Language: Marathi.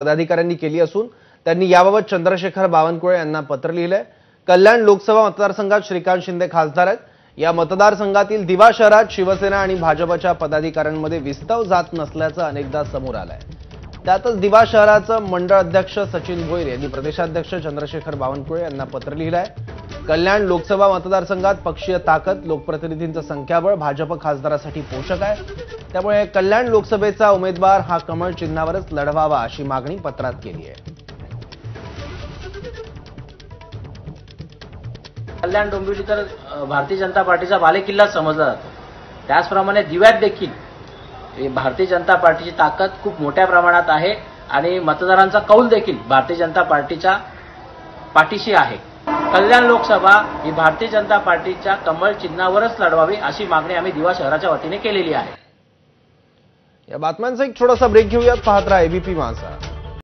पदाधिकाऱ्यांनी केली असून त्यांनी याबाबत चंद्रशेखर बावनकुळे यांना पत्र लिहिलंय। कल्याण लोकसभा मतदारसंघात श्रीकांत शिंदे खासदार आहेत। या मतदारसंघातील दिवा शहरात शिवसेना आणि भाजपच्या पदाधिकाऱ्यांमध्ये विस्तव जात नसल्याचं अनेकदा समोर आलंय। त्यातच दिवा शहराचे मंडळ अध्यक्ष सचिन भोईर यांनी प्रदेशाध्यक्ष चंद्रशेखर बावनकुळे यांना पत्र लिहिलंय। कल्याण लोकसभा मतदारसंघात पक्षीय ताकद, लोकप्रतिनिधींचं संख्याबळ भाजप खासदारासाठी पोषक आहे। त्यामुळे कल्याण लोकसभेचा उमेदवार हा कमळ चिन्हावरच लढवावा अशी मागणी पत्रात केली आहे। कल्याण डोंबिवली तर भारतीय जनता पार्टीचा बालेकिल्ला समजला जातो। त्याचप्रमाणे दिव्यात देखील भारतीय जनता पार्टीची ताकद खूप मोठ्या प्रमाणात आहे आणि मतदारांचा कौल देखील भारतीय जनता पार्टीच्या पाठीशी आहे। कल्याण लोकसभा ही भारतीय जनता पार्टीच्या कमळ चिन्हावरच लढवावी अशी मागणी आम्ही दिवा शहराच्या वतीने केलेली आहे। या बातम्यांचा एक छोटासा ब्रेक घेऊयात। पाहत रहा एबीपी माझा।